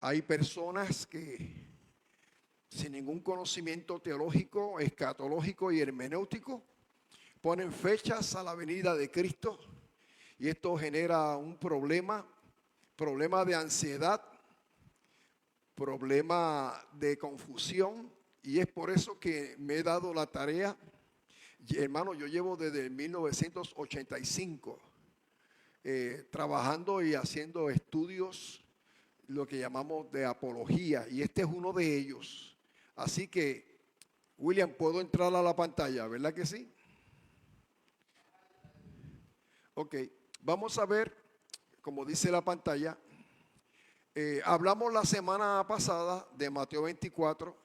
Hay personas que sin ningún conocimiento teológico, escatológico y hermenéutico ponen fechas a la venida de Cristo y esto genera un problema de ansiedad, problema de confusión, y es por eso que me he dado la tarea. Hermano, yo llevo desde 1985 trabajando y haciendo estudios, lo que llamamos de apología, y este es uno de ellos. Así que, William, ¿puedo entrar a la pantalla? ¿Verdad que sí? Ok, vamos a ver, como dice la pantalla, hablamos la semana pasada de Mateo 24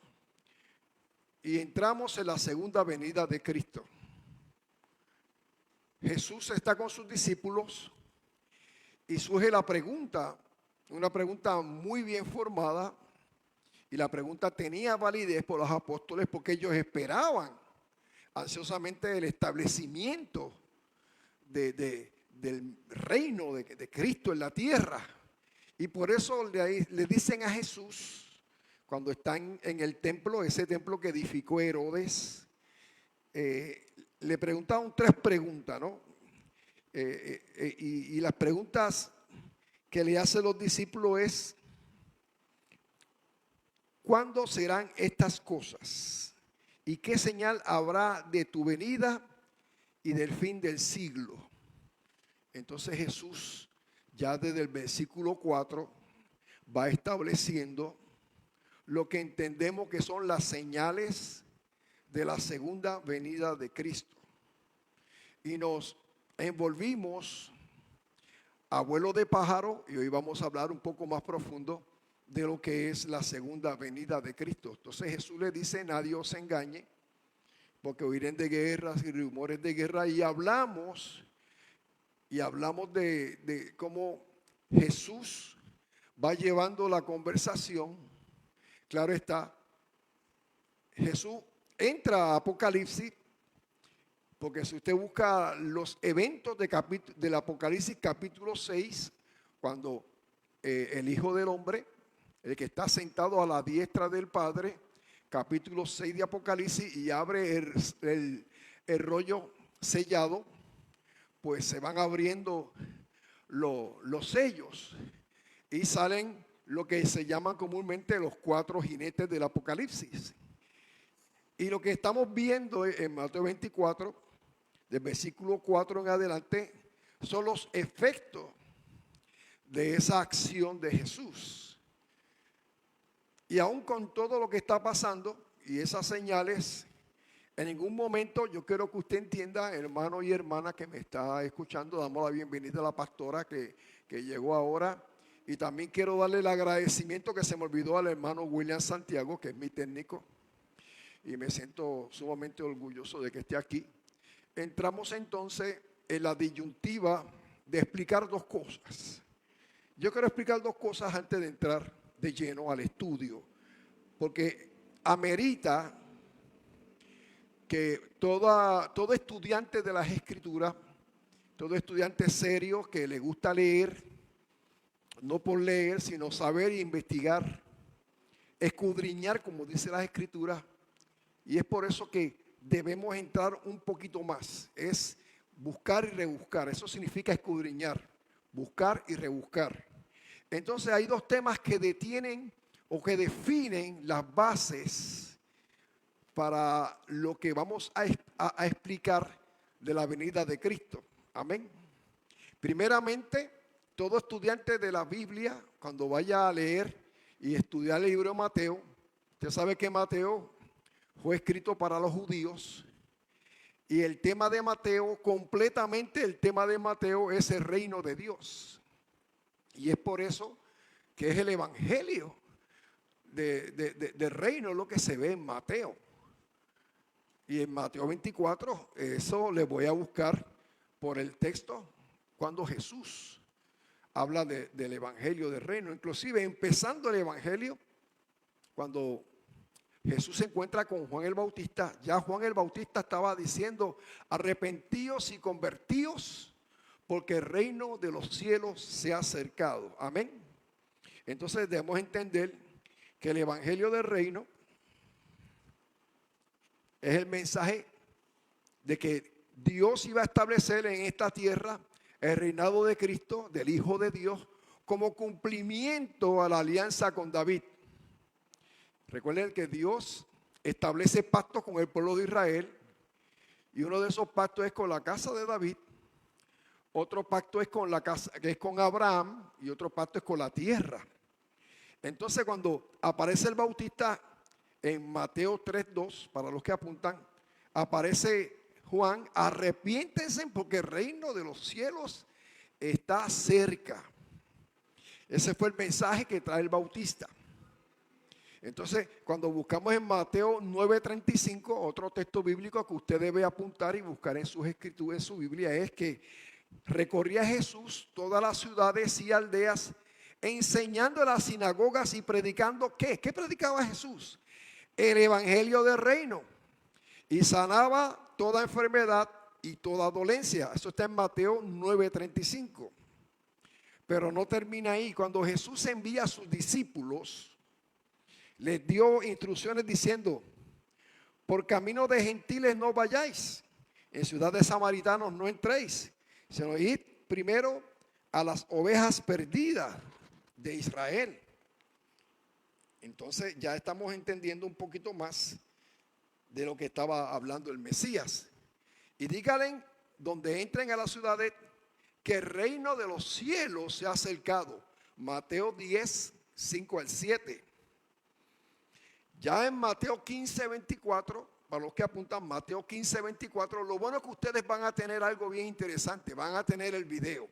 y entramos en la segunda venida de Cristo. Jesús está con sus discípulos y surge la pregunta, una pregunta muy bien formada, y la pregunta tenía validez por los apóstoles porque ellos esperaban ansiosamente el establecimiento del reino de Cristo en la tierra. Y por eso le dicen a Jesús, cuando están en el templo, ese templo que edificó Herodes, le preguntaron tres preguntas, ¿no? Y las preguntas que le hacen los discípulos es: ¿cuándo serán estas cosas? ¿Y qué señal habrá de tu venida y del fin del siglo? Entonces Jesús, ya desde el versículo 4, va estableciendo lo que entendemos que son las señales de la segunda venida de Cristo. Y nos envolvimos a vuelo de pájaro, y hoy vamos a hablar un poco más profundo de lo que es la segunda venida de Cristo. Entonces Jesús le dice: nadie os engañe, porque oirán de guerras y rumores de guerra. Y hablamos de cómo Jesús va llevando la conversación. Claro está, Jesús entra a Apocalipsis, porque si usted busca los eventos del Apocalipsis capítulo 6, cuando el Hijo del Hombre, el que está sentado a la diestra del Padre, capítulo 6 de Apocalipsis, y abre el rollo sellado, pues se van abriendo los sellos y salen lo que se llaman comúnmente los cuatro jinetes del Apocalipsis. Y lo que estamos viendo en Mateo 24, del versículo 4 en adelante, son los efectos de esa acción de Jesús. Y aún con todo lo que está pasando y esas señales, en ningún momento yo quiero que usted entienda, hermano y hermana que me está escuchando, damos la bienvenida a la pastora que llegó ahora. Y también quiero darle el agradecimiento que se me olvidó al hermano William Santiago, que es mi técnico. Y me siento sumamente orgulloso de que esté aquí. Entramos entonces en la disyuntiva de explicar dos cosas. Yo quiero explicar dos cosas antes de entrar de lleno al estudio, porque amerita que todo estudiante de las Escrituras, todo estudiante serio que le gusta leer, no por leer, sino saber e investigar, escudriñar, como dice las Escrituras, y es por eso que debemos entrar un poquito más, es buscar y rebuscar. Eso significa escudriñar, buscar y rebuscar. Entonces hay dos temas que detienen o que definen las bases para lo que vamos a explicar de la venida de Cristo. Amén. Primeramente, todo estudiante de la Biblia, cuando vaya a leer y estudiar el libro de Mateo, usted sabe que Mateo fue escrito para los judíos, y el tema de Mateo, completamente el tema de Mateo es el reino de Dios. Y es por eso que es el evangelio del reino lo que se ve en Mateo. Y en Mateo 24, eso le voy a buscar por el texto, cuando Jesús habla del evangelio del reino. Inclusive empezando el evangelio, cuando Jesús se encuentra con Juan el Bautista, ya Juan el Bautista estaba diciendo: arrepentíos y convertíos, porque el reino de los cielos se ha acercado. Amén. Entonces debemos entender que el evangelio del reino es el mensaje de que Dios iba a establecer en esta tierra el reinado de Cristo, del Hijo de Dios, como cumplimiento a la alianza con David. Recuerden que Dios establece pactos con el pueblo de Israel, y uno de esos pactos es con la casa de David, otro pacto es con la casa, que es con Abraham, y otro pacto es con la tierra. Entonces, cuando aparece el Bautista en Mateo 3:2, para los que apuntan, aparece Juan: arrepiéntense porque el reino de los cielos está cerca. Ese fue el mensaje que trae el Bautista. Entonces, cuando buscamos en Mateo 9:35, otro texto bíblico que usted debe apuntar y buscar en sus escrituras, en su Biblia, es que recorría Jesús todas las ciudades y aldeas, enseñando en las sinagogas y predicando. ¿Qué? ¿Qué predicaba Jesús? El evangelio del reino. Y sanaba toda enfermedad y toda dolencia. Eso está en Mateo 9:35. Pero no termina ahí. Cuando Jesús envía a sus discípulos, les dio instrucciones diciendo: por camino de gentiles no vayáis, en ciudad de samaritanos no entréis, sino id primero a las ovejas perdidas de Israel. Entonces ya estamos entendiendo un poquito más de lo que estaba hablando el Mesías. Y díganle donde entren a las ciudades que el reino de los cielos se ha acercado. Mateo 10:5-7. Ya en Mateo 15:24, para los que apuntan, Mateo 15:24, lo bueno es que ustedes van a tener algo bien interesante. Van a tener el video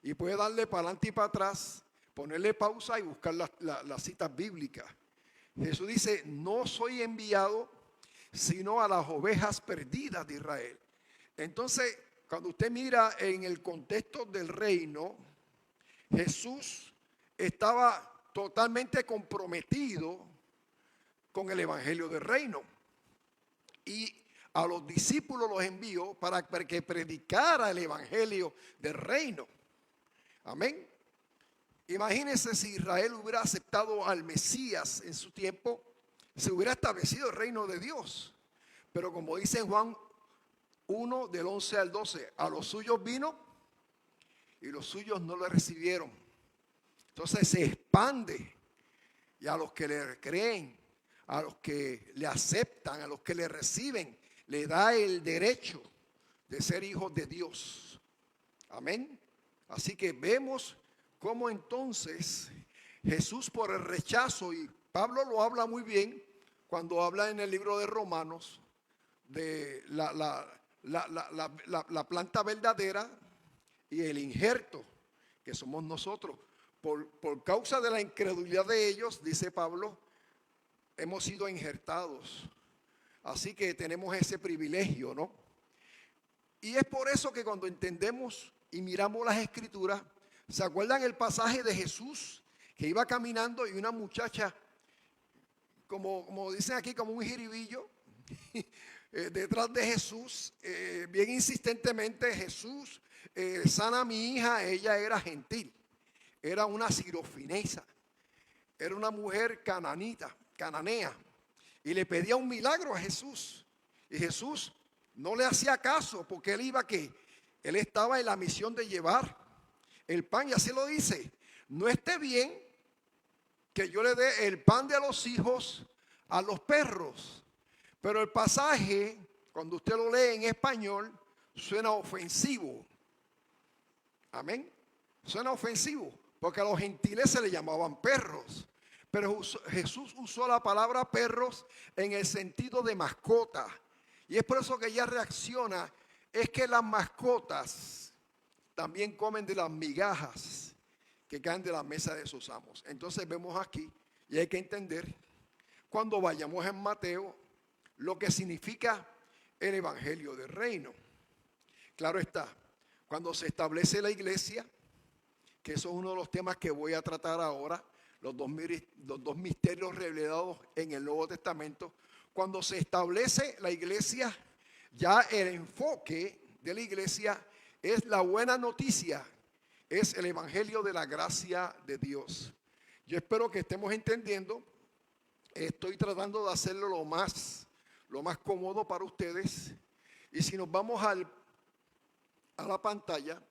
y puede darle para adelante y para atrás, ponerle pausa y buscar las citas bíblicas. Jesús dice: no soy enviado sino a las ovejas perdidas de Israel. Entonces, cuando usted mira en el contexto del reino, Jesús estaba totalmente comprometido con el evangelio del reino, y a los discípulos los envió para que predicara el evangelio del reino. Amén. Imagínense si Israel hubiera aceptado al Mesías en su tiempo, se hubiera establecido el reino de Dios. Pero como dice en Juan 1, del 11 al 12, a los suyos vino y los suyos no le recibieron. Entonces se expande, y a los que le creen, a los que le aceptan, a los que le reciben, le da el derecho de ser hijos de Dios. Amén. Así que vemos cómo entonces Jesús, por el rechazo, y Pablo lo habla muy bien cuando habla en el libro de Romanos de la planta verdadera y el injerto que somos nosotros. Por causa de la incredulidad de ellos, dice Pablo, hemos sido injertados. Así que tenemos ese privilegio, ¿no? Y es por eso que cuando entendemos y miramos las escrituras, ¿se acuerdan el pasaje de Jesús que iba caminando y una muchacha, como dicen aquí, como un jiribillo, detrás de Jesús, bien insistentemente? Jesús, sana a mi hija. Ella era gentil, era una sirofinesa, era una mujer cananea, y le pedía un milagro a Jesús, y Jesús no le hacía caso, porque él estaba en la misión de llevar el pan, y así lo dice: no esté bien que yo le dé el pan de los hijos a los perros. Pero el pasaje, cuando usted lo lee en español, suena ofensivo. Amén. Suena ofensivo, porque a los gentiles se le llamaban perros. Pero Jesús usó la palabra perros en el sentido de mascota. Y es por eso que ella reacciona. Es que las mascotas también comen de las migajas que caen de la mesa de sus amos. Entonces vemos aquí, y hay que entender, cuando vayamos en Mateo, lo que significa el evangelio del reino. Claro está, cuando se establece la iglesia, que eso es uno de los temas que voy a tratar ahora, los dos misterios revelados en el Nuevo Testamento. Cuando se establece la iglesia, ya el enfoque de la iglesia es la buena noticia, es el evangelio de la gracia de Dios. Yo espero que estemos entendiendo. Estoy tratando de hacerlo lo más cómodo para ustedes. Y si nos vamos a la pantalla,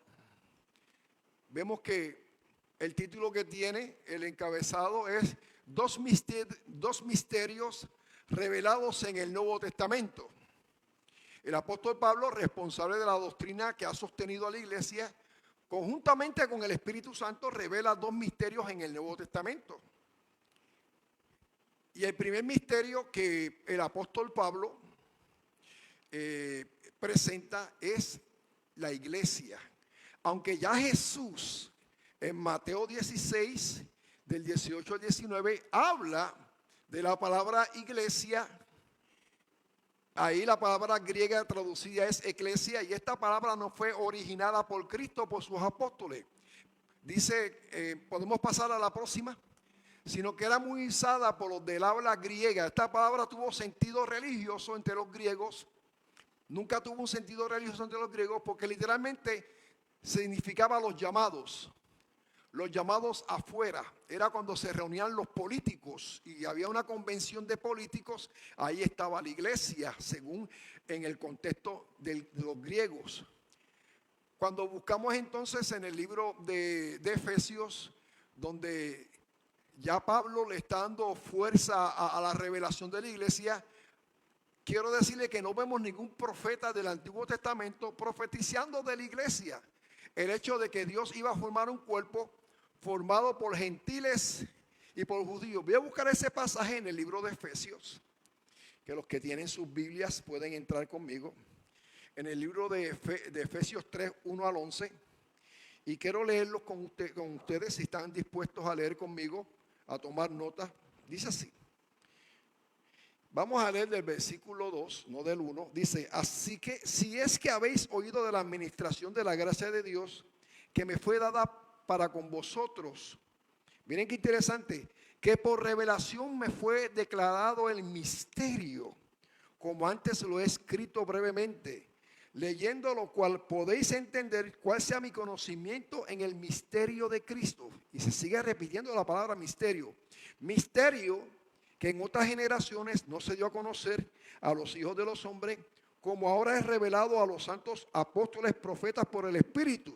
vemos que el título que tiene, el encabezado, es dos misterios revelados en el Nuevo Testamento. El apóstol Pablo, responsable de la doctrina que ha sostenido a la iglesia, conjuntamente con el Espíritu Santo, revela dos misterios en el Nuevo Testamento. Y el primer misterio que el apóstol Pablo presenta es la iglesia. Aunque ya Jesús en Mateo 16, del 18 al 19, habla de la palabra iglesia. Ahí la palabra griega traducida es eclesia, y esta palabra no fue originada por Cristo, por sus apóstoles. Dice, podemos pasar a la próxima, sino que era muy usada por los del habla griega. Esta palabra tuvo sentido religioso entre los griegos. Nunca tuvo un sentido religioso entre los griegos, porque literalmente significaba los llamados afuera. Era cuando se reunían los políticos y había una convención de políticos. Ahí estaba la iglesia, según en el contexto de los griegos. Cuando buscamos entonces en el libro de Efesios, donde ya Pablo le está dando fuerza a la revelación de la iglesia, quiero decirle que no vemos ningún profeta del Antiguo Testamento profetizando de la iglesia. El hecho de que Dios iba a formar un cuerpo formado por gentiles y por judíos. Voy a buscar ese pasaje en el libro de Efesios, que los que tienen sus Biblias pueden entrar conmigo. En el libro de Efesios 3, 1 al 11. Y quiero leerlos con ustedes, si están dispuestos a leer conmigo, a tomar nota. Dice así. Vamos a leer del versículo 2, no del 1. Dice, así que si es que habéis oído de la administración de la gracia de Dios que me fue dada para con vosotros. Miren qué interesante, que por revelación me fue declarado el misterio, como antes lo he escrito brevemente, leyendo lo cual podéis entender cuál sea mi conocimiento en el misterio de Cristo. Y se sigue repitiendo la palabra misterio. Misterio que en otras generaciones no se dio a conocer a los hijos de los hombres, como ahora es revelado a los santos apóstoles, profetas por el Espíritu.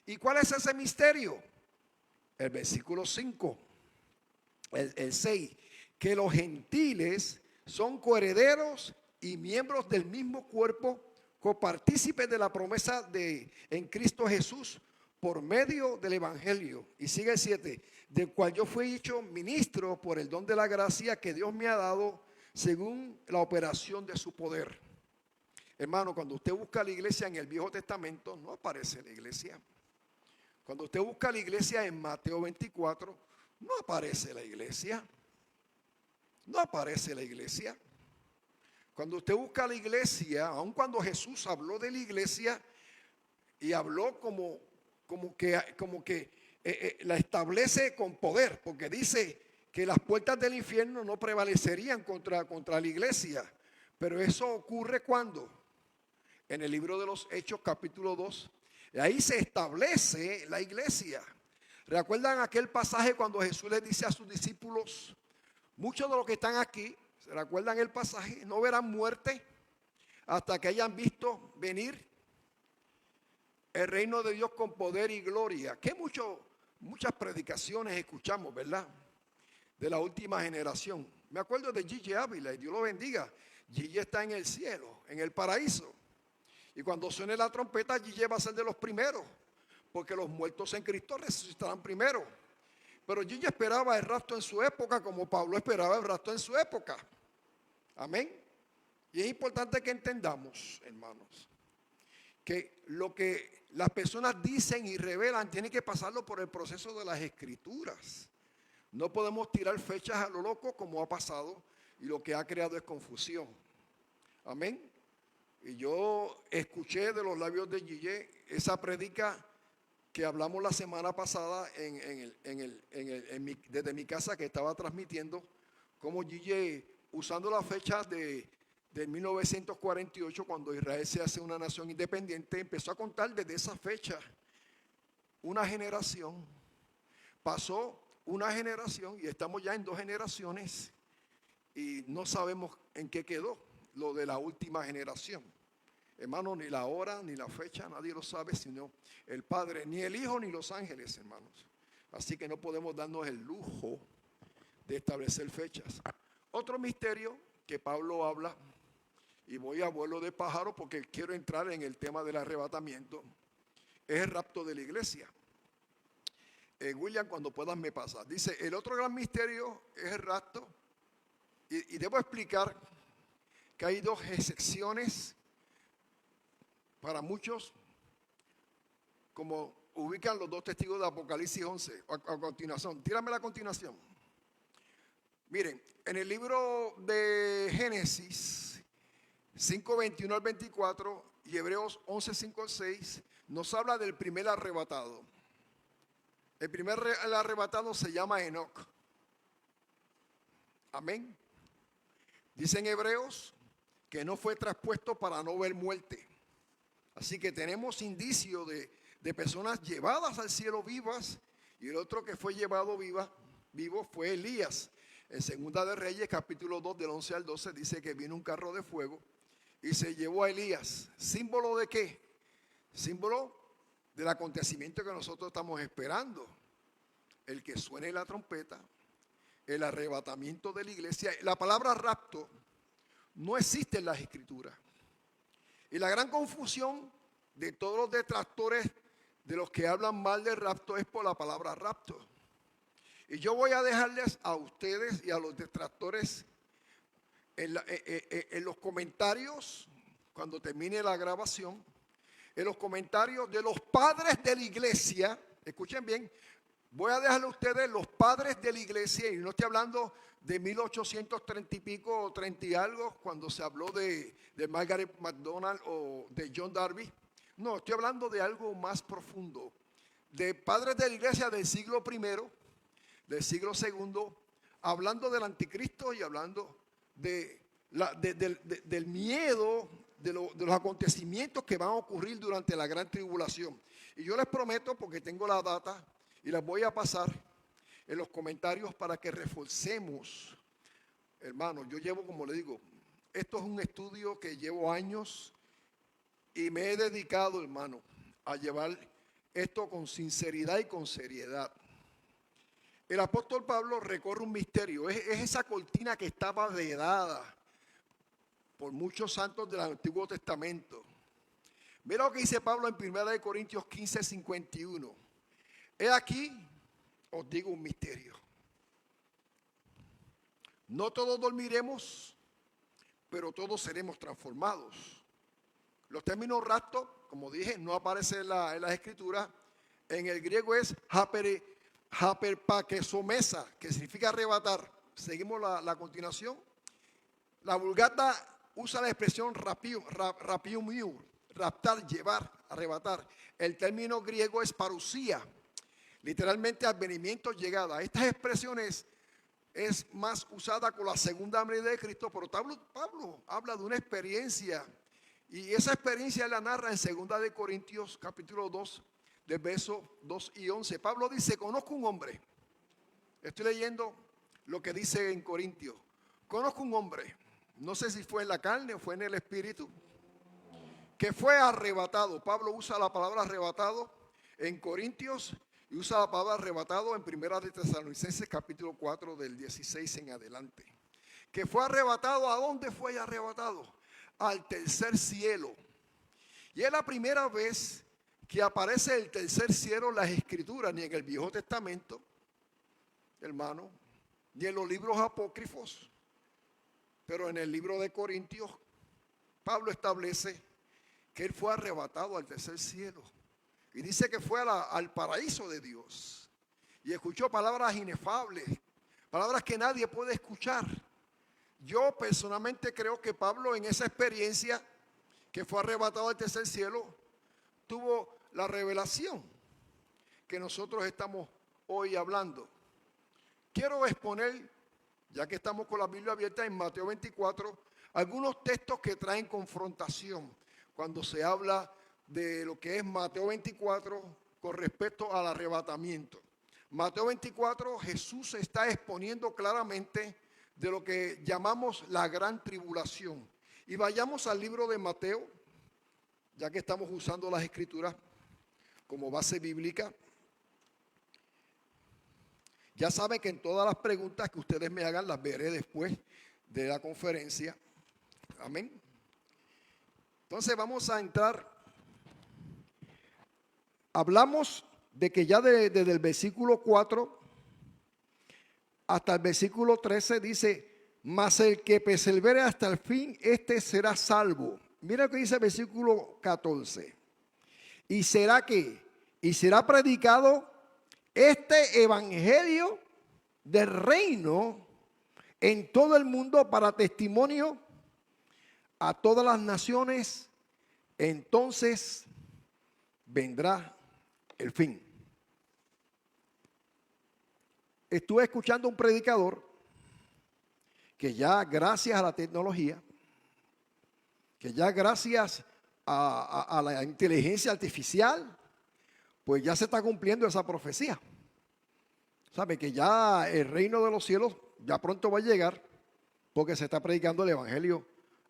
¿Y cuál es ese misterio? El versículo 5, el 6, que los gentiles son coherederos y miembros del mismo cuerpo, copartícipes de la promesa en Cristo Jesús por medio del Evangelio. Y sigue el 7, del cual yo fui hecho ministro por el don de la gracia que Dios me ha dado según la operación de su poder. Hermano, cuando usted busca la iglesia en el Viejo Testamento, no aparece la iglesia. Cuando usted busca la iglesia en Mateo 24, no aparece la iglesia. No aparece la iglesia. Cuando usted busca la iglesia, aun cuando Jesús habló de la iglesia y habló como que la establece con poder, porque dice que las puertas del infierno no prevalecerían contra la iglesia. Pero eso ocurre cuando en el libro de los Hechos capítulo 2, ahí se establece la iglesia. ¿Recuerdan aquel pasaje cuando Jesús les dice a sus discípulos, muchos de los que están aquí, ¿se recuerdan el pasaje? No verán muerte hasta que hayan visto venir el reino de Dios con poder y gloria. Que muchas predicaciones escuchamos, ¿verdad? De la última generación. Me acuerdo de Gigi Ávila, y Dios lo bendiga. Gigi está en el cielo, en el paraíso. Y cuando suene la trompeta, Gigi va a ser de los primeros, porque los muertos en Cristo resucitarán primero. Pero Gigi esperaba el rapto en su época, como Pablo esperaba el rapto en su época. Amén. Y es importante que entendamos, hermanos, que lo que las personas dicen y revelan tiene que pasarlo por el proceso de las Escrituras. No podemos tirar fechas a lo loco como ha pasado, y lo que ha creado es confusión. Amén. Y yo escuché de los labios de Gigi esa prédica que hablamos la semana pasada desde mi casa, que estaba transmitiendo, como Gigi, usando las fechas de 1948, cuando Israel se hace una nación independiente, empezó a contar desde esa fecha. Una generación pasó una generación y estamos ya en 2 generaciones y no sabemos en qué quedó lo de la última generación. Hermano, ni la hora ni la fecha, nadie lo sabe, sino el Padre, ni el Hijo ni los ángeles, hermanos. Así que no podemos darnos el lujo de establecer fechas. Otro misterio que Pablo habla, y voy a vuelo de pájaro porque quiero entrar en el tema del arrebatamiento, es el rapto de la iglesia. William, cuando puedas me pasa. Dice, el otro gran misterio es el rapto, y debo explicar que hay 2 excepciones para muchos, como ubican los 2 testigos de Apocalipsis 11. A continuación, tírame la continuación. Miren, en el libro de Génesis 5:21 al 24 y Hebreos 11:5 al 6 nos habla del primer arrebatado. El primer arrebatado se llama Enoc. Amén. Dice en Hebreos que no fue traspuesto para no ver muerte. Así que tenemos indicio de personas llevadas al cielo vivas, y el otro que fue llevado vivo fue Elías. En Segunda de Reyes, capítulo 2, del 11 al 12, dice que vino un carro de fuego y se llevó a Elías. ¿Símbolo de qué? Símbolo del acontecimiento que nosotros estamos esperando. El que suene la trompeta, el arrebatamiento de la iglesia. La palabra rapto no existe en las escrituras. Y la gran confusión de todos los detractores de los que hablan mal del rapto es por la palabra rapto. Y yo voy a dejarles a ustedes y a los detractores en los comentarios, cuando termine la grabación, en los comentarios de los padres de la iglesia, escuchen bien, voy a dejarle a ustedes los padres de la iglesia, y no estoy hablando de 1830 y pico o 30 y algo, cuando se habló de Margaret MacDonald o de John Darby. No, estoy hablando de algo más profundo, de padres de la iglesia del siglo I, del siglo II, hablando del anticristo y hablando del miedo de los acontecimientos que van a ocurrir durante la gran tribulación. Y yo les prometo, porque tengo la data y las voy a pasar en los comentarios para que reforcemos. Hermano, yo llevo, como le digo, esto es un estudio que llevo años y me he dedicado, hermano, a llevar esto con sinceridad y con seriedad. El apóstol Pablo recorre un misterio, es esa cortina que estaba vedada por muchos santos del Antiguo Testamento. Mira lo que dice Pablo en 1 Corintios 15:51. He aquí, os digo un misterio. No todos dormiremos, pero todos seremos transformados. Los términos rapto, como dije, no aparecen en las escrituras. En el griego es haperpakesomesa, que significa arrebatar. Seguimos la continuación. La Vulgata usa la expresión rapiumiu, raptar, llevar, arrebatar. El término griego es parusía, literalmente advenimiento, llegada. Estas expresiones es más usada con la segunda venida de Cristo, pero Pablo habla de una experiencia, y esa experiencia la narra en 2 de Corintios capítulo 2, del verso 2 y 11. Pablo dice, conozco un hombre, estoy leyendo lo que dice en Corintios, conozco un hombre, no sé si fue en la carne o fue en el espíritu, que fue arrebatado. Pablo usa la palabra arrebatado en Corintios y usa la palabra arrebatado en 1 de Tesalonicenses capítulo 4 del 16 en adelante. Que fue arrebatado, ¿a dónde fue arrebatado? Al tercer cielo. Y es la primera vez que aparece el tercer cielo en las escrituras, ni en el Viejo Testamento, hermano, ni en los libros apócrifos, pero en el libro de Corintios, Pablo establece que él fue arrebatado al tercer cielo. Y dice que fue al paraíso de Dios. Y escuchó palabras inefables, palabras que nadie puede escuchar. Yo personalmente creo que Pablo, en esa experiencia que fue arrebatado al tercer cielo, tuvo la revelación que nosotros estamos hoy hablando. Quiero exponer, ya que estamos con la Biblia abierta, en Mateo 24, algunos textos que traen confrontación cuando se habla de lo que es Mateo 24 con respecto al arrebatamiento. Mateo 24, Jesús está exponiendo claramente de lo que llamamos la gran tribulación. Y vayamos al libro de Mateo, ya que estamos usando las escrituras como base bíblica. Ya saben que en todas las preguntas que ustedes me hagan las veré después de la conferencia. Amén. Entonces vamos a entrar. Hablamos de que ya desde el versículo 4 hasta el versículo 13 dice: mas el que persevere hasta el fin, este será salvo. Mira lo que dice el versículo 14. Y será predicado este evangelio del reino en todo el mundo para testimonio a todas las naciones, entonces vendrá el fin. Estuve escuchando un predicador que ya gracias a la tecnología, que ya gracias a la inteligencia artificial, pues ya se está cumpliendo esa profecía. Sabe que ya el reino de los cielos ya pronto va a llegar, porque se está predicando el evangelio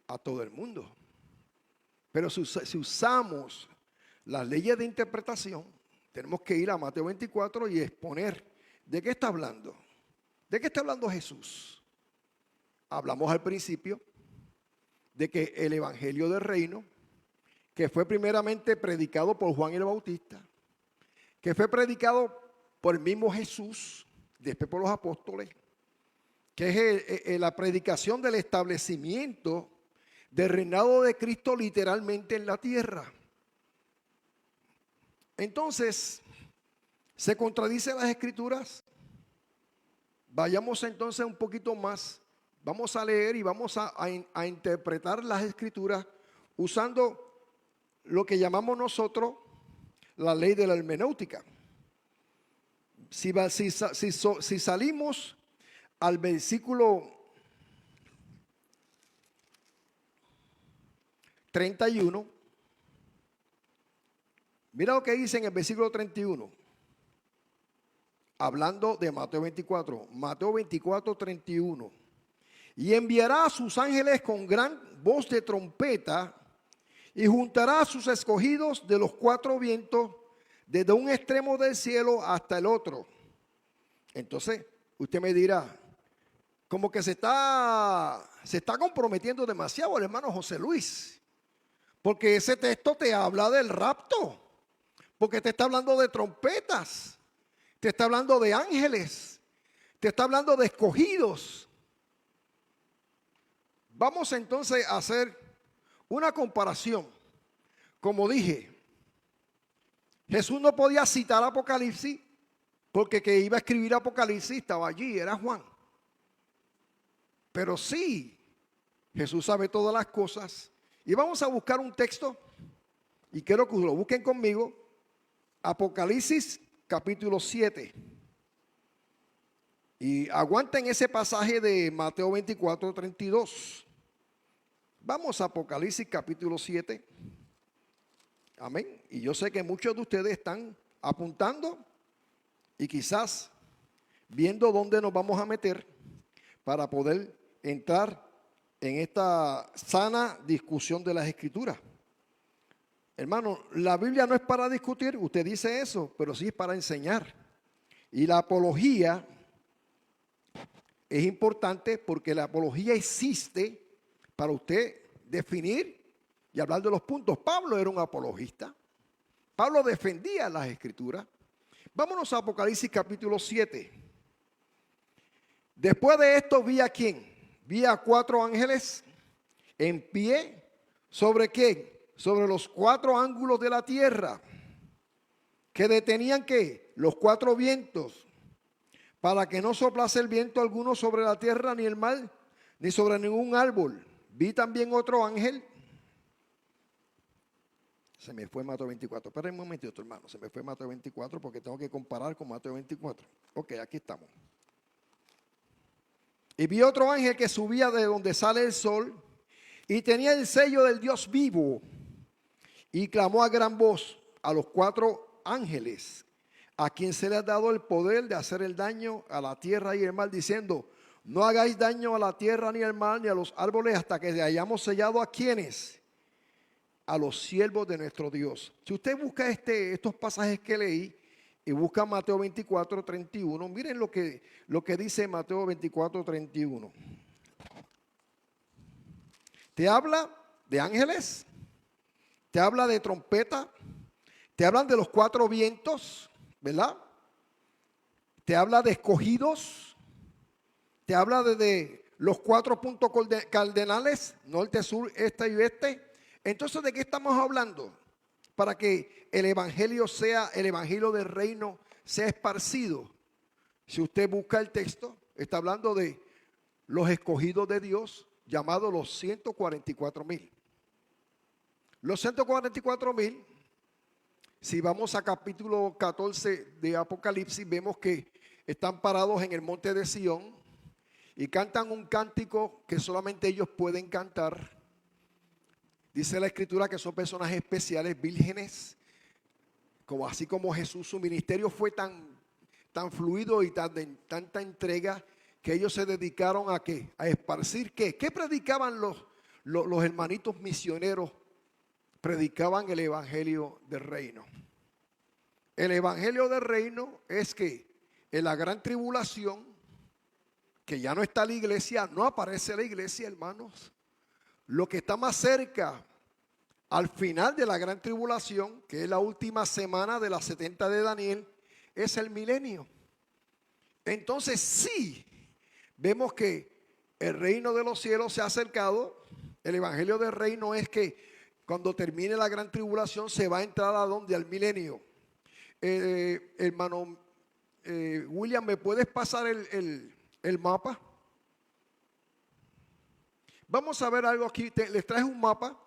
a todo el mundo. Pero si usamos las leyes de interpretación, tenemos que ir a Mateo 24 y exponer de qué está hablando. ¿De qué está hablando Jesús? Hablamos al principio de que el evangelio del reino, que fue primeramente predicado por Juan el Bautista, que fue predicado por el mismo Jesús, después por los apóstoles, que es la predicación del establecimiento del reinado de Cristo literalmente en la tierra. Entonces, ¿se contradicen las escrituras? Vayamos entonces un poquito más. Vamos a leer y vamos a interpretar las escrituras usando lo que llamamos nosotros la ley de la hermenéutica. Si salimos al versículo 31, mira lo que dice en el versículo 31, hablando de Mateo 24. Mateo 24, 31. Y enviará a sus ángeles con gran voz de trompeta y juntará a sus escogidos de los cuatro vientos, desde un extremo del cielo hasta el otro. Entonces, usted me dirá, como que se está comprometiendo demasiado el hermano José Luis, porque ese texto te habla del rapto, porque te está hablando de trompetas, te está hablando de ángeles, te está hablando de escogidos. Vamos entonces a hacer una comparación. Como dije, Jesús no podía citar Apocalipsis porque que iba a escribir Apocalipsis estaba allí, era Juan. Pero sí, Jesús sabe todas las cosas. Y vamos a buscar un texto, y quiero que lo busquen conmigo. Apocalipsis capítulo 7. Y aguanten ese pasaje de Mateo 24, 32. Vamos a Apocalipsis capítulo 7. Amén. Y yo sé que muchos de ustedes están apuntando y quizás viendo dónde nos vamos a meter para poder entrar en esta sana discusión de las escrituras. Hermano, la Biblia no es para discutir, usted dice eso, pero sí es para enseñar. Y la apología es importante porque la apología existe para usted definir y hablar de los puntos. Pablo era un apologista. Pablo defendía las escrituras. Vámonos a Apocalipsis capítulo 7. Después de esto vi a quién. Vi a 4 ángeles en pie. ¿Sobre qué? Sobre los 4 ángulos de la tierra. Que detenían ¿qué? Los 4 vientos. Para que no soplase el viento alguno sobre la tierra, ni el mar, ni sobre ningún árbol. Vi también otro ángel. Se me fue Mateo 24. Espera un momentito, hermano. Se me fue Mateo 24 porque tengo que comparar con Mateo 24. Ok, aquí estamos. Y vi otro ángel que subía de donde sale el sol y tenía el sello del Dios vivo. Y clamó a gran voz a los 4 ángeles a quien se le ha dado el poder de hacer el daño a la tierra y el mar, diciendo: no hagáis daño a la tierra, ni al mar, ni a los árboles, hasta que hayamos sellado a quienes, a los siervos de nuestro Dios. Si usted busca estos pasajes que leí y busca Mateo 24, 31, miren lo que dice Mateo 24, 31. Te habla de ángeles, te habla de trompeta, te hablan de los cuatro vientos, ¿verdad? Te habla de escogidos, te habla de los 4 puntos cardenales, norte, sur, este y oeste. Entonces, ¿de qué estamos hablando? Para que el evangelio del reino sea esparcido. Si usted busca el texto, está hablando de los escogidos de Dios, llamados los 144,000. Los 144,000, si vamos a capítulo 14 de Apocalipsis, vemos que están parados en el monte de Sión y cantan un cántico que solamente ellos pueden cantar. Dice la escritura que son personas especiales, vírgenes, así como Jesús. Su ministerio fue tan fluido y tanta entrega que ellos se dedicaron ¿a qué? A esparcir ¿qué? ¿Qué predicaban los hermanitos misioneros? Predicaban el evangelio del reino. El evangelio del reino es que en la gran tribulación, que ya no está la iglesia, no aparece la iglesia, hermanos. Lo que está más cerca al final de la gran tribulación, que es la última semana de las 70 de Daniel, es el milenio. Entonces sí, vemos que el reino de los cielos se ha acercado. El evangelio del reino es que cuando termine la gran tribulación se va a entrar ¿a dónde? Al milenio. Hermano William, ¿me puedes pasar el mapa? Vamos a ver algo aquí. Les traje un mapa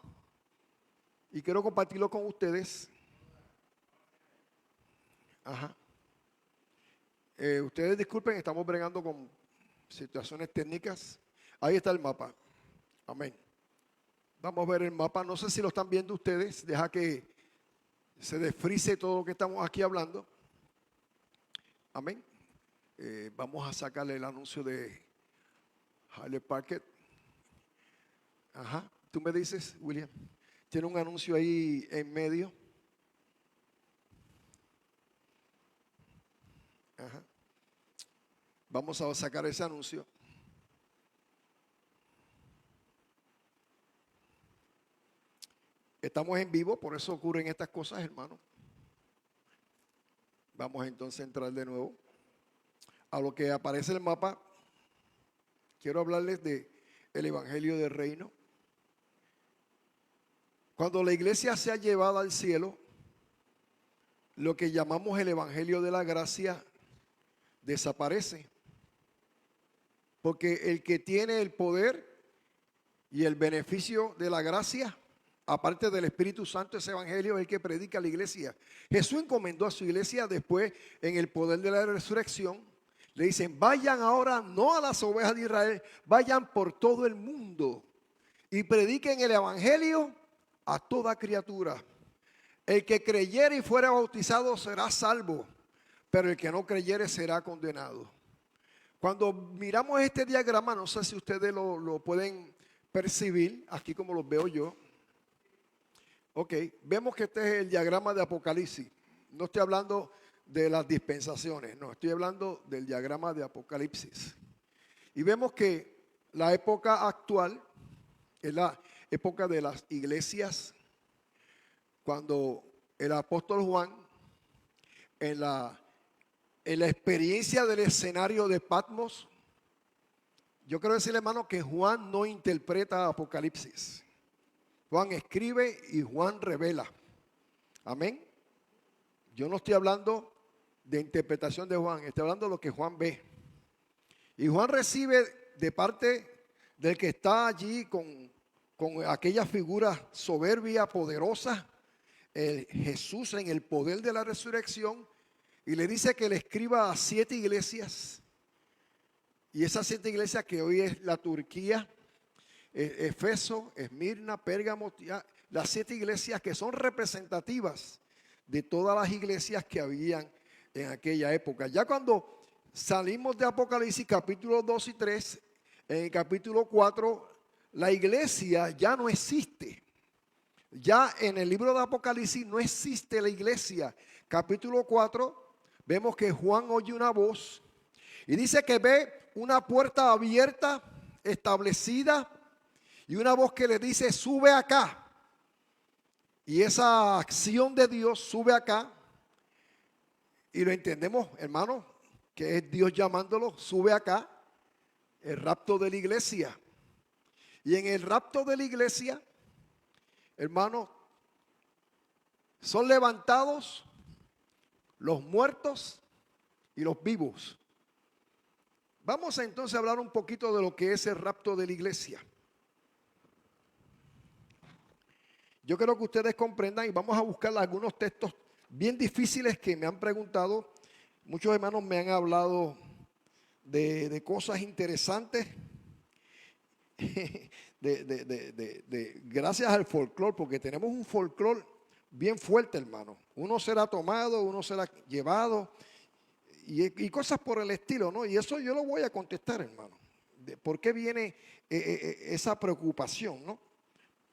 y quiero compartirlo con ustedes. Ajá. Ustedes disculpen, estamos bregando con situaciones técnicas. Ahí está el mapa. Amén. Vamos a ver el mapa. No sé si lo están viendo ustedes. Deja que se desfrice todo lo que estamos aquí hablando. Amén. Vamos a sacarle el anuncio de Harley Parker. Ajá. Tú me dices, William. Tiene un anuncio ahí en medio. Ajá. Vamos a sacar ese anuncio. Estamos en vivo, por eso ocurren estas cosas, hermano. Vamos entonces a entrar de nuevo a lo que aparece en el mapa. Quiero hablarles de el evangelio del reino. Cuando la iglesia sea llevada al cielo, lo que llamamos el evangelio de la gracia desaparece. Porque el que tiene el poder y el beneficio de la gracia, aparte del Espíritu Santo, ese evangelio es el que predica a la iglesia. Jesús encomendó a su iglesia después, en el poder de la resurrección, le dicen: vayan ahora no a las ovejas de Israel, vayan por todo el mundo y prediquen el evangelio a toda criatura. El que creyere y fuera bautizado será salvo, pero el que no creyere será condenado. Cuando miramos este diagrama, no sé si ustedes lo pueden percibir, aquí como lo veo yo. Ok, vemos que este es el diagrama de Apocalipsis. No estoy hablando de las dispensaciones, no, estoy hablando del diagrama de Apocalipsis. Y vemos que la época actual es la época de las iglesias, cuando el apóstol Juan, en la experiencia del escenario de Patmos, yo quiero decirle, hermano, que Juan no interpreta Apocalipsis. Juan escribe y Juan revela. Amén. Yo no estoy hablando de interpretación de Juan, estoy hablando de lo que Juan ve. Y Juan recibe de parte del que está allí con aquella figura soberbia, poderosa, Jesús en el poder de la resurrección, y le dice que le escriba a 7 iglesias. Y esas 7 iglesias, que hoy es la Turquía, Efeso, Esmirna, Pérgamo, las 7 iglesias que son representativas de todas las iglesias que habían en aquella época. Ya cuando salimos de Apocalipsis capítulo 2 y 3, en el capítulo 4, la iglesia ya no existe. Ya en el libro de Apocalipsis no existe la iglesia. Capítulo 4, vemos que Juan oye una voz y dice que ve una puerta abierta, establecida, y una voz que le dice, sube acá. Y esa acción de Dios, sube acá, y lo entendemos, hermano, que es Dios llamándolo, sube acá, el rapto de la iglesia. Y en el rapto de la iglesia, hermano, son levantados los muertos y los vivos. Vamos entonces a hablar un poquito de lo que es el rapto de la iglesia. Yo creo que ustedes comprendan y vamos a buscar algunos textos bien difíciles que me han preguntado. Muchos hermanos me han hablado de cosas interesantes gracias al folclore, porque tenemos un folclore bien fuerte, hermano. Uno será tomado, uno será llevado y cosas por el estilo, ¿no? Y eso yo lo voy a contestar, hermano. ¿Por qué viene esa preocupación, ¿no?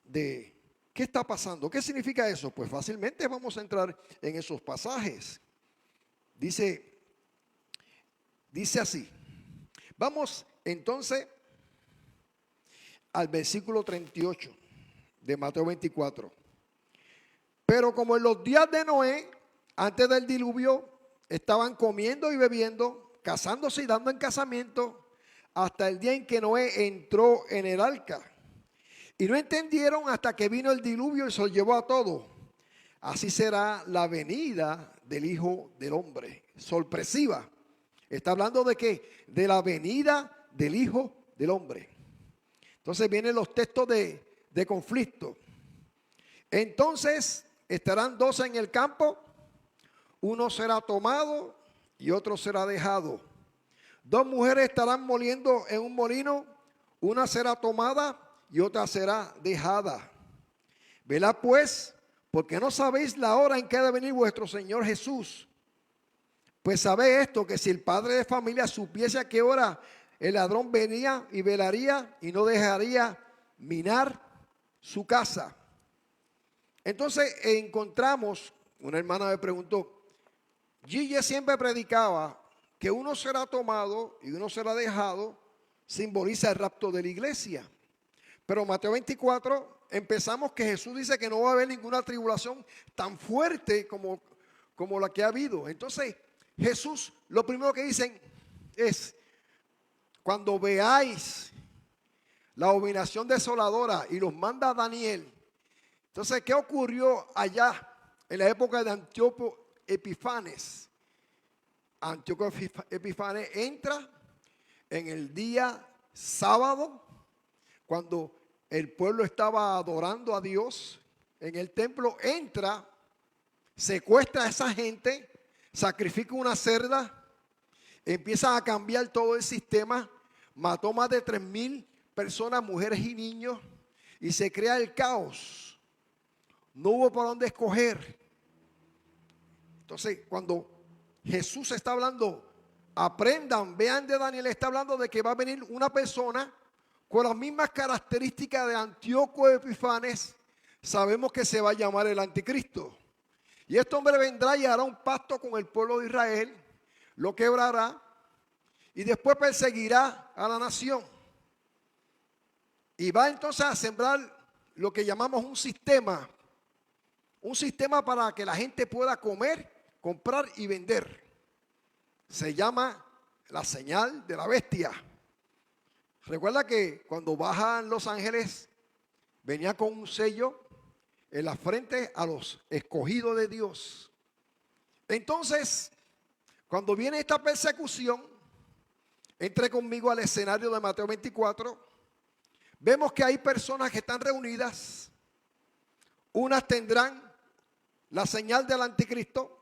De ¿qué está pasando? ¿Qué significa eso? Pues fácilmente vamos a entrar en esos pasajes. Dice así. Vamos entonces al versículo 38 de Mateo 24. Pero como en los días de Noé, antes del diluvio, estaban comiendo y bebiendo, casándose y dando en casamiento, hasta el día en que Noé entró en el arca. Y no entendieron hasta que vino el diluvio y se lo llevó a todos. Así será la venida del Hijo del Hombre. Sorpresiva. Está hablando de qué? De la venida del Hijo del Hombre. Entonces vienen los textos de conflicto. Entonces estarán dos en el campo, uno será tomado y otro será dejado. Dos mujeres estarán moliendo en un molino, una será tomada y otra será dejada. Velad pues, porque no sabéis la hora en que ha de venir vuestro Señor Jesús. Pues sabéis esto, que si el padre de familia supiese a qué hora el ladrón venía y velaría y no dejaría minar su casa. Entonces encontramos, una hermana me preguntó, Gille siempre predicaba que uno será tomado y uno será dejado, simboliza el rapto de la iglesia. Pero Mateo 24 empezamos que Jesús dice que no va a haber ninguna tribulación tan fuerte como la que ha habido. Entonces Jesús lo primero que dicen es, cuando veáis la abominación desoladora, y los manda a Daniel. Entonces, ¿qué ocurrió allá en la época de Antíoco Epifanes? Antíoco Epifanes entra en el día sábado, cuando el pueblo estaba adorando a Dios en el templo, entra, secuestra a esa gente, sacrifica una cerda, empieza a cambiar todo el sistema, mató más de 3,000 personas, mujeres y niños, y se crea el caos. No hubo por dónde escoger. Entonces, cuando Jesús está hablando, aprendan, vean de Daniel, está hablando de que va a venir una persona con las mismas características de Antíoco Epifanes. Sabemos que se va a llamar el anticristo. Y este hombre vendrá y hará un pacto con el pueblo de Israel, lo quebrará y después perseguirá a la nación. Y va entonces a sembrar lo que llamamos un sistema para que la gente pueda comer, comprar y vender. Se llama la señal de la bestia. Recuerda que cuando bajan los ángeles, venía con un sello en la frente a los escogidos de Dios. Entonces, cuando viene esta persecución, entre conmigo al escenario de Mateo 24, vemos que hay personas que están reunidas. Unas tendrán la señal del anticristo,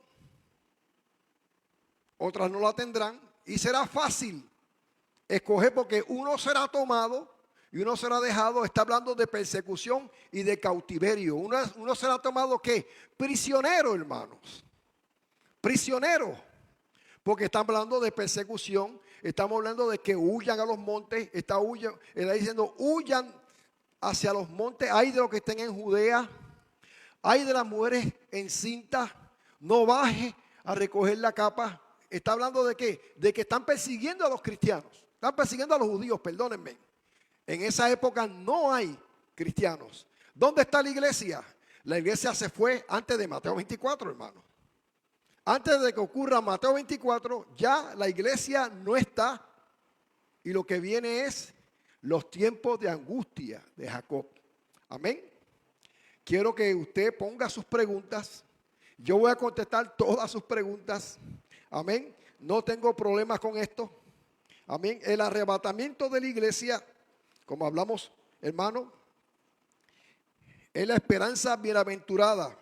otras no la tendrán, y será fácil escoger porque uno será tomado y uno será dejado. Está hablando de persecución y de cautiverio. Uno será tomado ¿qué? Prisionero, hermanos. Prisionero. porque está hablando de persecución, estamos hablando de que huyan a los montes, está diciendo huyan hacia los montes, hay de los que estén en Judea, hay de las mujeres encintas, no baje a recoger la capa. Está hablando de qué, de que están persiguiendo a los cristianos, están persiguiendo a los judíos, perdónenme. En esa época no hay cristianos. ¿Dónde está la iglesia? La iglesia se fue antes de Mateo 24, hermano. Antes de que ocurra Mateo 24, ya la iglesia no está. Y lo que viene es los tiempos de angustia de Jacob. Amén. Quiero que usted ponga sus preguntas. Yo voy a contestar todas sus preguntas. Amén. No tengo problemas con esto. Amén. El arrebatamiento de la iglesia, como hablamos, hermano, es la esperanza bienaventurada.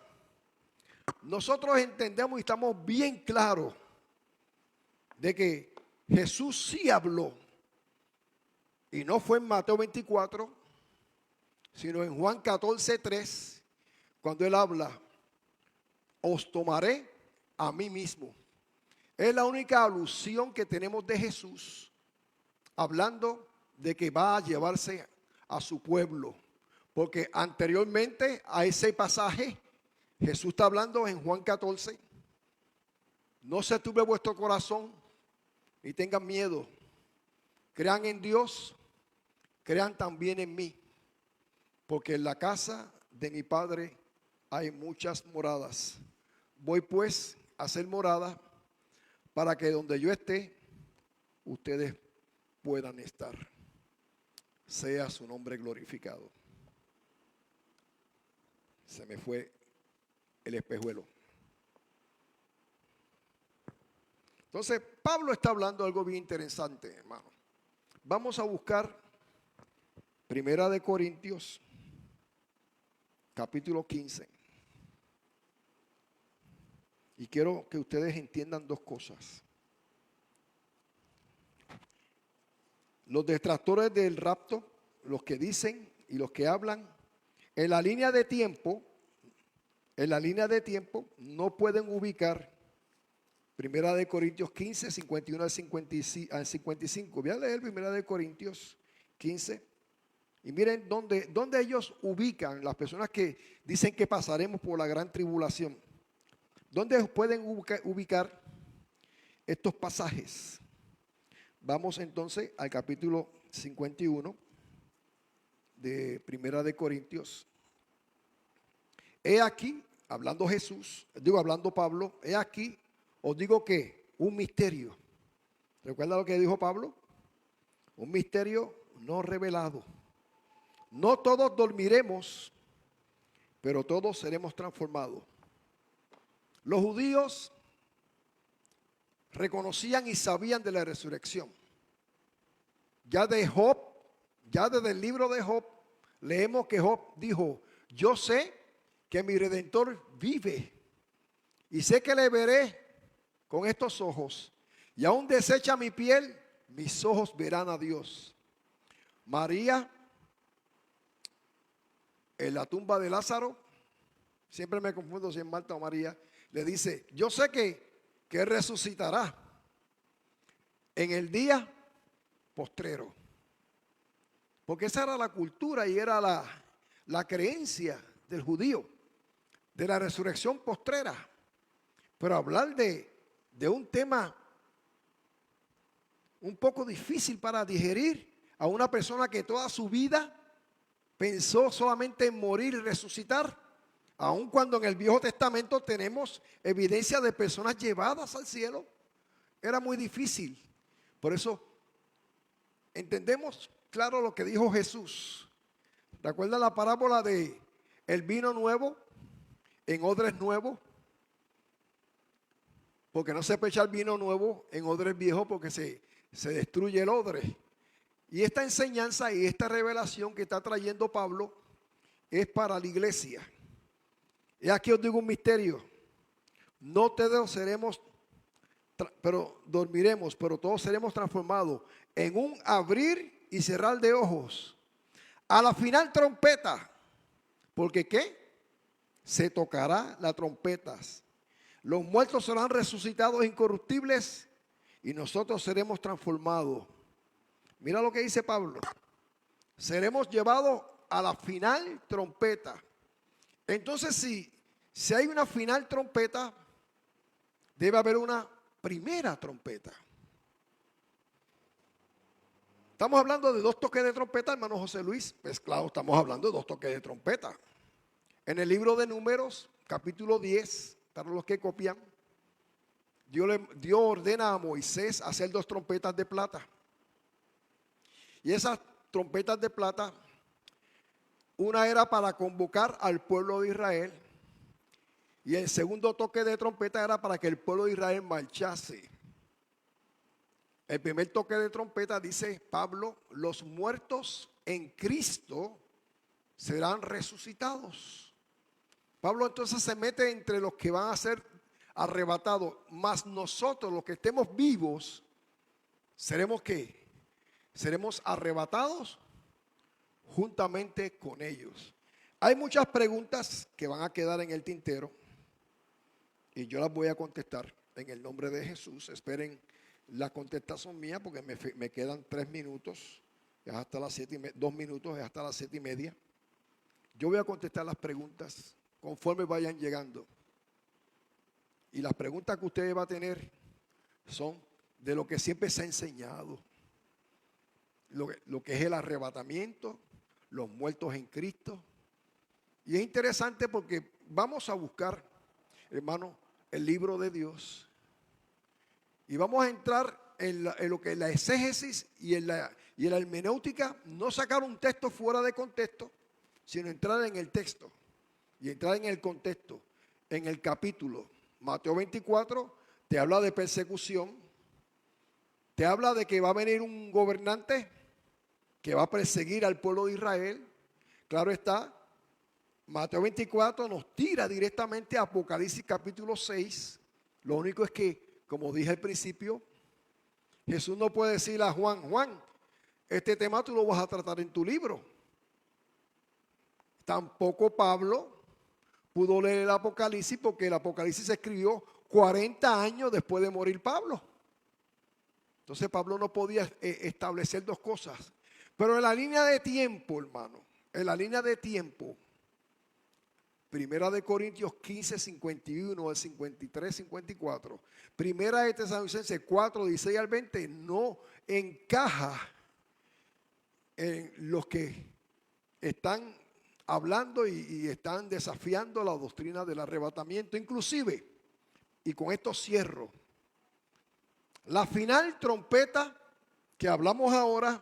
Nosotros entendemos y estamos bien claros de que Jesús sí habló. Y no fue en Mateo 24, sino en Juan 14:3, cuando él habla, os tomaré a mí mismo. Es la única alusión que tenemos de Jesús, hablando de que va a llevarse a su pueblo. Porque anteriormente a ese pasaje, Jesús está hablando en Juan 14. No se turbe vuestro corazón y tengan miedo. Crean en Dios, crean también en mí. Porque en la casa de mi Padre hay muchas moradas. Voy pues a hacer morada para que donde yo esté, ustedes puedan estar. Sea su nombre glorificado. Se me fue el espejuelo. Entonces, Pablo está hablando de algo bien interesante, hermano. Vamos a buscar Primera de Corintios, capítulo 15. Y quiero que ustedes entiendan dos cosas. Los detractores del rapto, los que dicen y los que hablan, en la línea de tiempo no pueden ubicar Primera de Corintios 15, 51 al 55. Voy a leer Primera de Corintios 15. Y miren dónde ellos ubican, las personas que dicen que pasaremos por la gran tribulación. ¿Dónde pueden ubicar estos pasajes? Vamos entonces al capítulo 51 de Primera de Corintios. He aquí, hablando Pablo, he aquí, os digo que un misterio. ¿Recuerda lo que dijo Pablo? Un misterio no revelado. No todos dormiremos, pero todos seremos transformados. Los judíos reconocían y sabían de la resurrección. Ya desde el libro de Job, leemos que Job dijo, yo sé que mi Redentor vive y sé que le veré con estos ojos y aún deshecha mi piel, mis ojos verán a Dios. María, en la tumba de Lázaro, siempre me confundo si es Marta o María, le dice, yo sé que resucitará en el día postrero. Porque esa era la cultura y era la creencia del judío, de la resurrección postrera. Pero hablar de un tema un poco difícil para digerir a una persona que toda su vida pensó solamente en morir y resucitar, aun cuando en el Viejo Testamento tenemos evidencia de personas llevadas al cielo, era muy difícil. Por eso entendemos claro lo que dijo Jesús. ¿Recuerdan la parábola de el vino nuevo en odres nuevos? Porque no se puede echar vino nuevo en odres viejos porque se destruye el odre. Y esta enseñanza y esta revelación que está trayendo Pablo es para la iglesia. Y aquí os digo un misterio. No todos seremos, pero dormiremos, pero todos seremos transformados en un abrir y cerrar de ojos. A la final trompeta. Porque ¿qué? Se tocará las trompetas. Los muertos serán resucitados incorruptibles y nosotros seremos transformados. Mira lo que dice Pablo. Seremos llevados a la final trompeta. Entonces, si hay una final trompeta, debe haber una primera trompeta. Estamos hablando de 2 toques de trompeta, hermano José Luis. Pues claro, estamos hablando de 2 toques de trompeta. En el libro de Números, capítulo 10, para los que copian, Dios ordena a Moisés hacer 2 trompetas de plata. Y esas trompetas de plata, una era para convocar al pueblo de Israel, y el segundo toque de trompeta era para que el pueblo de Israel marchase. El primer toque de trompeta, dice Pablo, los muertos en Cristo serán resucitados. Pablo entonces se mete entre los que van a ser arrebatados, más nosotros los que estemos vivos, seremos ¿qué? Seremos arrebatados juntamente con ellos. Hay muchas preguntas que van a quedar en el tintero y yo las voy a contestar en el nombre de Jesús. Esperen la contestación mía porque me quedan 3 minutos, es hasta las 2 minutos, es hasta las 7:30. Yo voy a contestar las preguntas conforme vayan llegando. Y las preguntas que ustedes van a tener son de lo que siempre se ha enseñado. Lo que es el arrebatamiento, los muertos en Cristo. Y es interesante porque vamos a buscar, hermano, el libro de Dios. Y vamos a entrar en lo que es la exégesis y en la hermenéutica. No sacar un texto fuera de contexto, sino entrar en el texto y entrar en el contexto. En el capítulo Mateo 24 te habla de persecución, te habla de que va a venir un gobernante que va a perseguir al pueblo de Israel. Claro está, Mateo 24 nos tira directamente a Apocalipsis capítulo 6. Lo único es que, como dije al principio, Jesús no puede decirle a Juan, este tema tú lo vas a tratar en tu libro. Tampoco Pablo pudo leer el Apocalipsis porque el Apocalipsis se escribió 40 años después de morir Pablo. Entonces Pablo no podía establecer 2 cosas. Pero en la línea de tiempo, hermano, en la línea de tiempo, Primera de Corintios 15, 51 al 53, 54, Primera de Tesalonicenses 4, 16 al 20, no encaja en los que están hablando y están desafiando la doctrina del arrebatamiento. Inclusive, y con esto cierro, la final trompeta que hablamos ahora,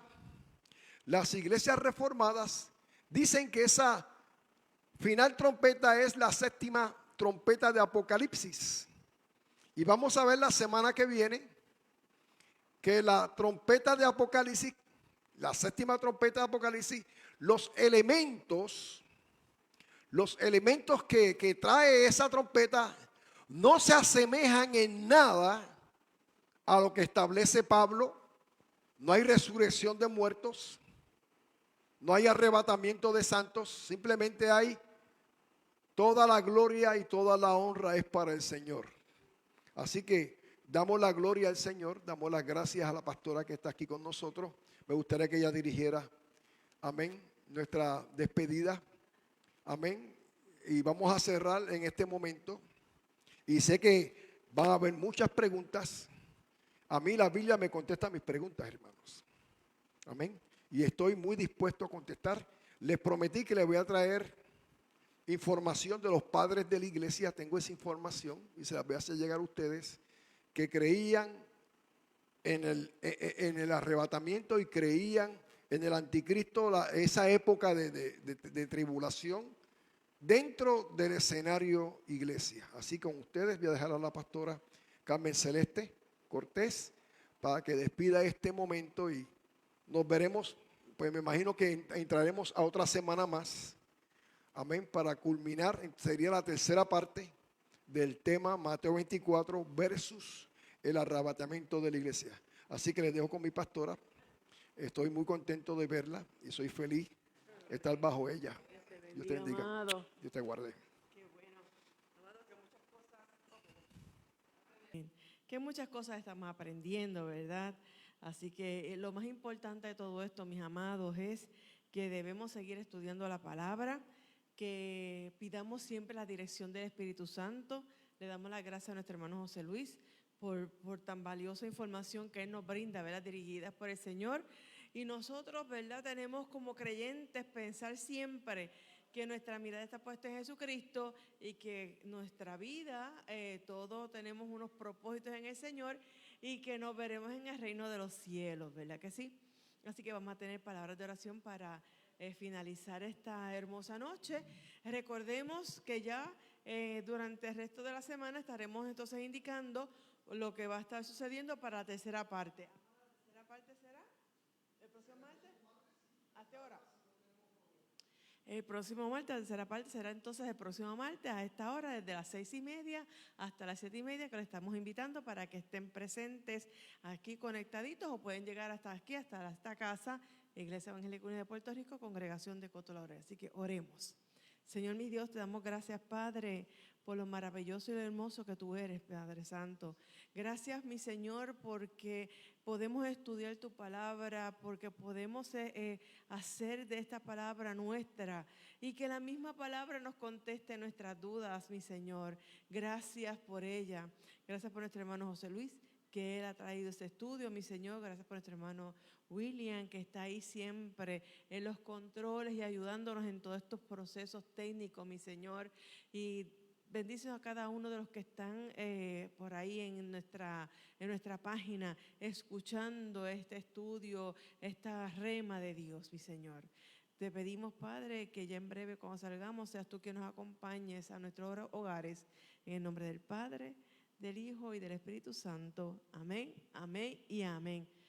las iglesias reformadas dicen que esa final trompeta es la 7ª trompeta de Apocalipsis. Y vamos a ver la semana que viene que la trompeta de Apocalipsis, la 7ª trompeta de Apocalipsis, los elementos que trae esa trompeta no se asemejan en nada a lo que establece Pablo. No hay resurrección de muertos, no hay arrebatamiento de santos, simplemente hay toda la gloria y toda la honra es para el Señor. Así que damos la gloria al Señor, damos las gracias a la pastora que está aquí con nosotros. Me gustaría que ella dirigiera, amén, nuestra despedida, amén. Y vamos a cerrar en este momento. Y sé que van a haber muchas preguntas. A mí la Biblia me contesta mis preguntas, hermanos. Amén. Y estoy muy dispuesto a contestar. Les prometí que les voy a traer información de los padres de la iglesia. Tengo esa información y se las voy a hacer llegar a ustedes, que creían en el arrebatamiento y creían en el anticristo, esa época de tribulación dentro del escenario iglesia. Así que con ustedes voy a dejar a la pastora Carmen Celeste Cortés para que despida este momento y nos veremos, pues me imagino que entraremos a otra semana más, amén, para culminar, sería la tercera parte del tema Mateo 24 versus el arrebatamiento de la iglesia. Así que les dejo con mi pastora. Estoy muy contento de verla y soy feliz de estar bajo ella. Dios te bendiga. Dios te guarde. Qué bueno. que muchas cosas estamos aprendiendo, ¿verdad? Así que lo más importante de todo esto, mis amados, es que debemos seguir estudiando la palabra, que pidamos siempre la dirección del Espíritu Santo. Le damos las gracias a nuestro hermano José Luis por tan valiosa información que él nos brinda, ¿verdad? Dirigidas por el Señor. Y nosotros, ¿verdad? Tenemos como creyentes pensar siempre que nuestra mirada está puesta en Jesucristo y que nuestra vida, todos tenemos unos propósitos en el Señor y que nos veremos en el reino de los cielos, ¿verdad que sí? Así que vamos a tener palabras de oración para finalizar esta hermosa noche. Recordemos que ya durante el resto de la semana estaremos entonces indicando lo que va a estar sucediendo para la tercera parte. ¿La tercera parte será el próximo martes? ¿Hasta ahora? El próximo martes, la tercera parte será entonces el próximo martes a esta hora, desde las 6:30 hasta las 7:30, que les estamos invitando para que estén presentes aquí conectaditos o pueden llegar hasta aquí, hasta esta casa, Iglesia Evangélica Unida de Puerto Rico, Congregación de Coto Laurel. Así que oremos. Señor mi Dios, te damos gracias, Padre, por lo maravilloso y lo hermoso que tú eres, Padre Santo. Gracias, mi Señor, porque podemos estudiar tu palabra, porque podemos hacer de esta palabra nuestra y que la misma palabra nos conteste nuestras dudas, mi Señor. Gracias por ella. Gracias por nuestro hermano José Luis, que él ha traído este estudio, mi Señor. Gracias por nuestro hermano William, que está ahí siempre en los controles y ayudándonos en todos estos procesos técnicos, mi Señor. Y bendiciones a cada uno de los que están por ahí en nuestra página, escuchando este estudio, esta rema de Dios, mi Señor. Te pedimos, Padre, que ya en breve cuando salgamos seas tú quien nos acompañes a nuestros hogares. En el nombre del Padre, del Hijo y del Espíritu Santo. Amén, amén y amén.